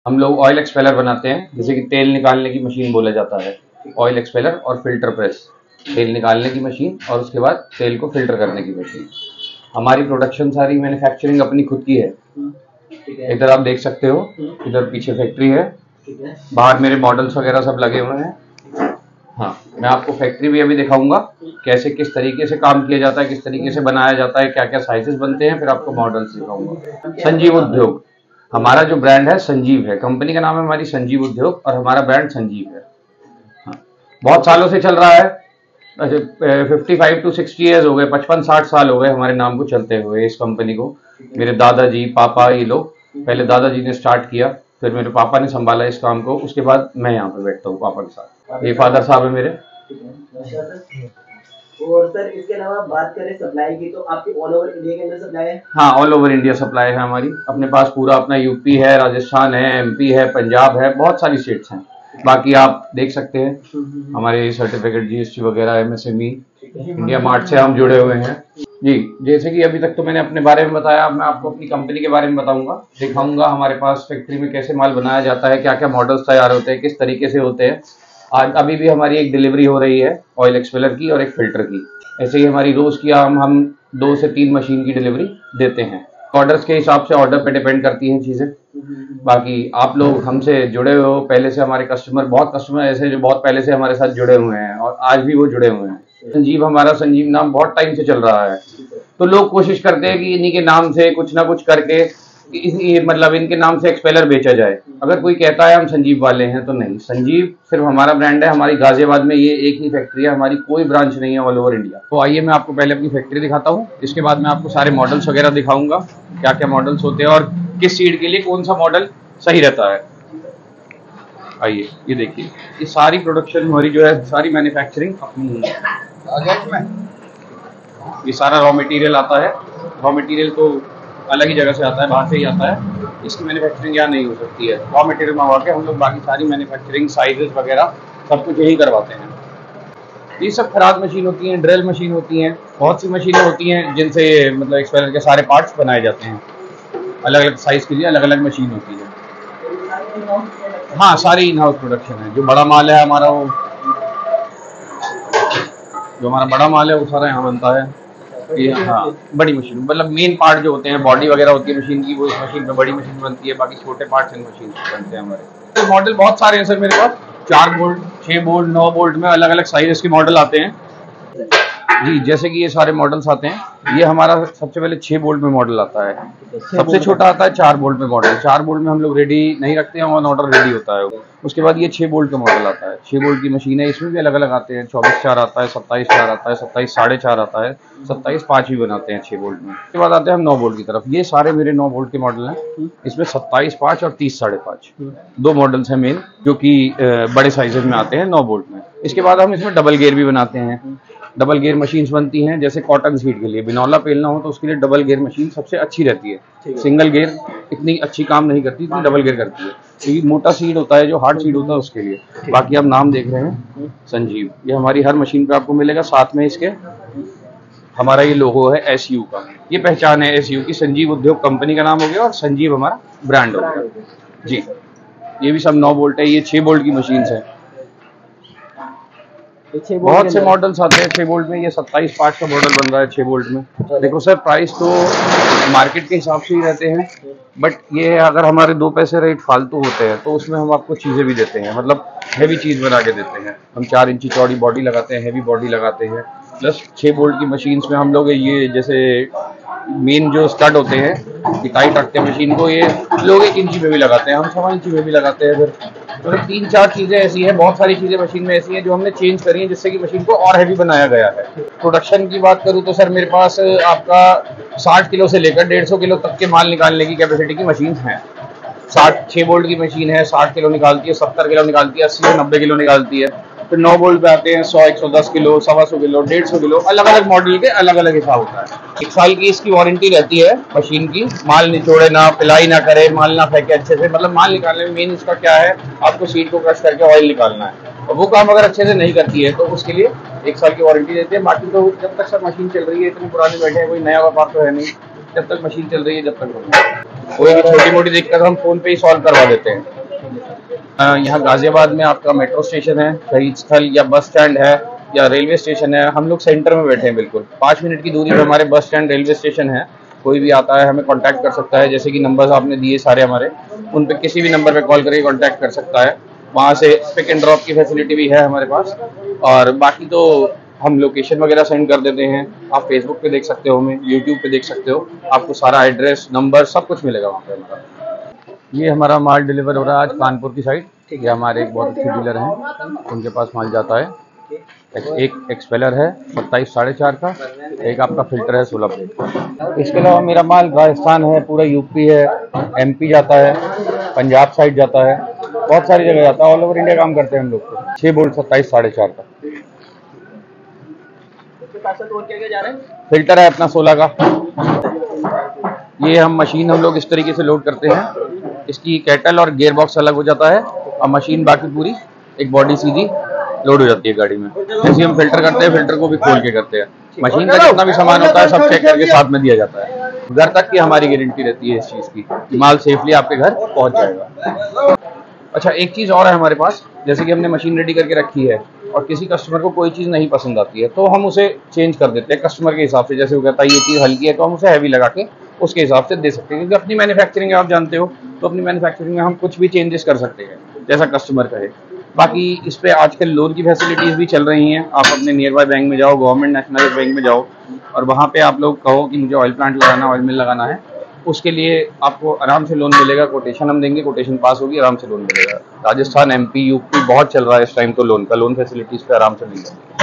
हम लोग oil expeller बनाते हैं, जैसे कि तेल निकालने की मशीन बोला जाता है। ऑयल एक्सपेलर और फिल्टर प्रेस, तेल निकालने की मशीन और उसके बाद तेल को फिल्टर करने की मशीन। हमारी प्रोडक्शन सारी मैन्युफैक्चरिंग अपनी खुद की है। इधर आप देख सकते हो, इधर पीछे फैक्ट्री है, बाहर मेरे मॉडल्स वगैरह सब लगे हुए हैं। हाँ, मैं आपको फैक्ट्री भी अभी दिखाऊंगा, कैसे किस तरीके से काम किया जाता है, किस तरीके से बनाया जाता है, क्या क्या साइजेस बनते हैं, फिर आपको मॉडल्स दिखाऊंगा। संजीव उद्योग हमारा जो ब्रांड है, संजीव है, कंपनी का नाम है हमारी संजीव उद्योग और हमारा ब्रांड संजीव है। हाँ, बहुत सालों से चल रहा है, 55 to 60 ईयर्स हो गए, 55-60 साल हो गए हमारे नाम को चलते हुए, इस कंपनी को। मेरे दादाजी, पापा, ये लोग, पहले दादाजी ने स्टार्ट किया, फिर मेरे पापा ने संभाला इस काम को, उसके बाद मैं यहाँ पे बैठता हूँ पापा के साथ। ये फादर साहब है मेरे। और सर इसके अलावा बात करें सप्लाई की, तो आपकी ऑल ओवर इंडिया के अंदर सप्लाई है? हाँ, ऑल ओवर इंडिया सप्लाई है हमारी। अपने पास पूरा अपना यूपी है, राजस्थान है, एमपी है, पंजाब है, बहुत सारी स्टेट्स हैं। बाकी आप देख सकते हैं हमारे सर्टिफिकेट, जीएसटी वगैरह, एमएसएमई, इंडिया मार्ट से हम जुड़े हुए हैं जी। जैसे कि अभी तक तो मैंने अपने बारे में बताया, अब मैं आपको अपनी कंपनी के बारे में बताऊंगा, दिखाऊंगा हमारे पास फैक्ट्री में कैसे माल बनाया जाता है, क्या क्या मॉडल्स तैयार होते हैं, किस तरीके से होते हैं। आज अभी भी हमारी एक डिलीवरी हो रही है ऑयल एक्सपेलर की और एक फिल्टर की। ऐसे ही हमारी रोज की हम 2 से 3 मशीन की डिलीवरी देते हैं। ऑर्डर्स के हिसाब से ऑर्डर पे डिपेंड करती हैं चीज़ें। बाकी आप लोग हमसे जुड़े हुए हो पहले से, हमारे कस्टमर, बहुत कस्टमर ऐसे जो बहुत पहले से हमारे साथ जुड़े हुए हैं और आज भी वो जुड़े हुए हैं। संजीव, हमारा संजीव नाम बहुत टाइम से चल रहा है, तो लोग कोशिश करते हैं कि इन्हीं के नाम से कुछ ना कुछ करके मतलब इनके नाम से एक्सपेलर बेचा जाए। अगर कोई कहता है हम संजीव वाले हैं, तो नहीं, संजीव सिर्फ हमारा ब्रांड है। हमारी गाजियाबाद में ये एक ही फैक्ट्री है, हमारी कोई ब्रांच नहीं है ऑल ओवर इंडिया। तो आइए मैं आपको पहले अपनी फैक्ट्री दिखाता हूँ, इसके बाद मैं आपको सारे मॉडल्स वगैरह दिखाऊंगा, क्या क्या मॉडल्स होते हैं और किस सीड के लिए कौन सा मॉडल सही रहता है। आइए, ये देखिए, ये सारी प्रोडक्शन हमारी जो है, सारी मैन्युफैक्चरिंग अपनी है। ये सारा रॉ मटेरियल आता है, रॉ मटेरियल तो अलग ही जगह से आता है, बाहर से ही आता है। इसकी मैन्युफैक्चरिंग यहाँ नहीं हो सकती है। रॉ मटेरियल मंगवा के हम लोग बाकी सारी मैन्युफैक्चरिंग, साइजेस वगैरह सब कुछ यही करवाते हैं। ये सब खराद मशीन होती हैं, ड्रिल मशीन होती हैं, बहुत सी मशीनें होती हैं जिनसे मतलब एक्सपेलर के सारे पार्ट्स बनाए जाते हैं। अलग अलग साइज के लिए अलग अलग मशीन होती है। हाँ, सारी इन हाउस प्रोडक्शन है। जो बड़ा माल है हमारा, वो जो हमारा बड़ा माल है वो सारा यहाँ बनता है। ये हाँ, बड़ी मशीन मतलब मेन पार्ट जो होते हैं, बॉडी वगैरह होती है मशीन की, वो इस मशीन में बड़ी मशीन बनती है। बाकी छोटे पार्ट्स इन मशीन से बनते हैं हमारे। तो मॉडल बहुत सारे हैं सर मेरे पास, 4 बोल्ट, 6 बोल्ट, 9 बोल्ट में अलग अलग साइज के मॉडल आते हैं जी। जैसे कि ये सारे मॉडल्स आते हैं, ये हमारा सबसे पहले 6 बोल्ट में मॉडल आता है, सबसे छोटा आता है 4 बोल्ट में मॉडल। 4 बोल्ट में हम लोग रेडी नहीं रखते हैं, ऑन ऑर्डर रेडी होता है। उसके बाद ये 6 बोल्ट का मॉडल आता है, 6 बोल्ट की मशीन है, इसमें भी अलग अलग आते हैं। 24/4 आता है, 27/4 आता है, 27.5 आता है, 27/5 भी बनाते हैं 6 बोल्ट में। उसके बाद आते हैं हम 9 बोल्ट की तरफ। ये सारे मेरे 9 बोल्ट के मॉडल हैं, इसमें 27/5 और 30.5 दो मॉडल्स हैं मेन, जो कि बड़े साइजेस में आते हैं 9 बोल्ट में। इसके बाद हम इसमें डबल गियर भी बनाते हैं। डबल गियर मशीन्स बनती हैं, जैसे कॉटन सीड के लिए बिनौला पेलना हो तो उसके लिए डबल गियर मशीन सबसे अच्छी रहती है। सिंगल गियर इतनी अच्छी काम नहीं करती, इतनी डबल गियर करती है, क्योंकि मोटा सीड होता है, जो हार्ड सीड होता है उसके लिए। बाकी आप नाम देख रहे हैं संजीव, ये हमारी हर मशीन पे आपको मिलेगा। साथ में इसके हमारा ये लोगो है SU का, ये पहचान है SU की। संजीव उद्योग कंपनी का नाम हो गया और संजीव हमारा ब्रांड हो गया जी। ये भी सब 9 बोल्ट है, ये 6 बोल्ट की मशीन है। बहुत से मॉडल्स आते हैं 6 बोल्ट में। ये 27/5 का मॉडल बन रहा है 6 बोल्ट में। देखो सर, प्राइस तो मार्केट के हिसाब से ही रहते हैं, बट ये है अगर हमारे 2 पैसे रेट फालतू होते हैं तो उसमें हम आपको चीज़ें भी देते हैं, मतलब हैवी चीज़ बना के देते हैं। हम 4 इंची चौड़ी बॉडी लगाते हैं, हैवी बॉडी लगाते हैं। प्लस 6 बोल्ट की मशीन्स में हम लोग ये जैसे मेन जो स्टड होते हैं कि टाइट रखते हैं मशीन को, ये लोग 1 इंची में भी लगाते हैं, हम 1.25 इंची में भी लगाते हैं। फिर तो 3-4 चीज़ें ऐसी हैं, बहुत सारी चीज़ें मशीन में ऐसी हैं जो हमने चेंज करी हैं, जिससे कि मशीन को और हैवी बनाया गया है। प्रोडक्शन की बात करूँ तो सर मेरे पास आपका 60 किलो से लेकर 150 किलो तक के माल निकालने की कैपेसिटी की मशीन है। 6 बोल्ट की मशीन है, 60 किलो निकालती है, 70 किलो निकालती है, 80 से 90 किलो निकालती है। फिर 9 बोल्ट पे आते हैं 100, 110 किलो, 125 किलो, 150 किलो, अलग अलग मॉडल के अलग अलग हिसाब होता है। 1 साल की इसकी वारंटी रहती है मशीन की। माल निचोड़े ना, पिलाई ना करे, माल ना फेंके अच्छे से। मतलब माल निकालने में मेन इसका क्या है, आपको सीड को क्रश करके ऑयल निकालना है, और वो काम अगर अच्छे से नहीं करती है तो उसके लिए 1 साल की वारंटी देते हैं। बाकी तो जब तक सर मशीन चल रही है, इतने पुराने बैठे हैं, कोई नया व्यापार तो है नहीं, जब तक मशीन चल रही है, जब तक कोई भी छोटी मोटी दिक्कत हम फोन पे ही सॉल्व करवा देते हैं। यहाँ गाजियाबाद में आपका मेट्रो स्टेशन है, शहीद स्थल या बस स्टैंड है या रेलवे स्टेशन है। हम लोग सेंटर में बैठे हैं, बिल्कुल 5 मिनट की दूरी पर हमारे बस स्टैंड रेलवे स्टेशन है। कोई भी आता है हमें कांटेक्ट कर सकता है, जैसे कि नंबर्स आपने दिए सारे हमारे, उन पे किसी भी नंबर पे कॉल करके कांटेक्ट कर सकता है। वहाँ से पिक एंड ड्रॉप की फैसिलिटी भी है हमारे पास। और बाकी तो हम लोकेशन वगैरह सेंड कर देते हैं, आप फेसबुक पे देख सकते हो, हमें यूट्यूब पे देख सकते हो, आपको सारा एड्रेस नंबर सब कुछ मिलेगा वहाँ पे हमारा। ये हमारा माल डिलीवर हो रहा है आज कानपुर की साइड। ये हमारे एक बहुत अच्छे डीलर हैं, उनके पास माल जाता है। एक एक्सपेलर है 27 4.5 का, एक आपका फिल्टर है 16 प्लेट का। इसके अलावा मेरा माल राजस्थान है, पूरा यूपी है, एमपी जाता है, पंजाब साइड जाता है, बहुत सारी जगह जाता है। ऑल ओवर इंडिया काम करते हैं हम लोग। 6 बोल्ट 27 4.5 का। और क्या जा रहा है? फिल्टर है अपना 16 का। ये हम मशीन हम लोग इस तरीके से लोड करते हैं, इसकी कैटल और गियर बॉक्स अलग हो जाता है और मशीन बाकी पूरी एक बॉडी सीधी लोड हो जाती है गाड़ी में। जैसे हम फिल्टर करते हैं, फिल्टर को भी खोल के करते हैं। मशीन का जितना भी सामान होता है सब चेक करके साथ में दिया जाता है। घर तक की हमारी गारंटी रहती है इस चीज़ की, माल सेफली आपके घर पहुंच जाएगा। अच्छा, एक चीज़ और है हमारे पास, जैसे कि हमने मशीन रेडी करके रखी है और किसी कस्टमर को कोई चीज़ नहीं पसंद आती है तो हम उसे चेंज कर देते हैं कस्टमर के हिसाब से। जैसे वो कहता है ये चीज़ हल्की है तो हम उसे हैवी लगा के उसके हिसाब से दे सकते हैं, क्योंकि अपनी मैन्युफैक्चरिंग आप जानते हो, तो अपनी मैन्युफैक्चरिंग में हम कुछ भी चेंजेस कर सकते हैं जैसा कस्टमर कहे। बाकी इस पे आजकल लोन की फैसिलिटीज़ भी चल रही हैं। आप अपने नियर बाय बैंक में जाओ, गवर्नमेंट नेशनल बैंक में जाओ और वहाँ पे आप लोग कहो कि मुझे ऑयल प्लांट लगाना, ऑयल मिल लगाना है, उसके लिए आपको आराम से लोन मिलेगा। कोटेशन हम देंगे, कोटेशन पास होगी, आराम से लोन मिलेगा। राजस्थान, एमपी, यूपी बहुत चल रहा है इस टाइम तो लोन का, लोन फैसिलिटीज़ पे आराम से मिल जाएगी।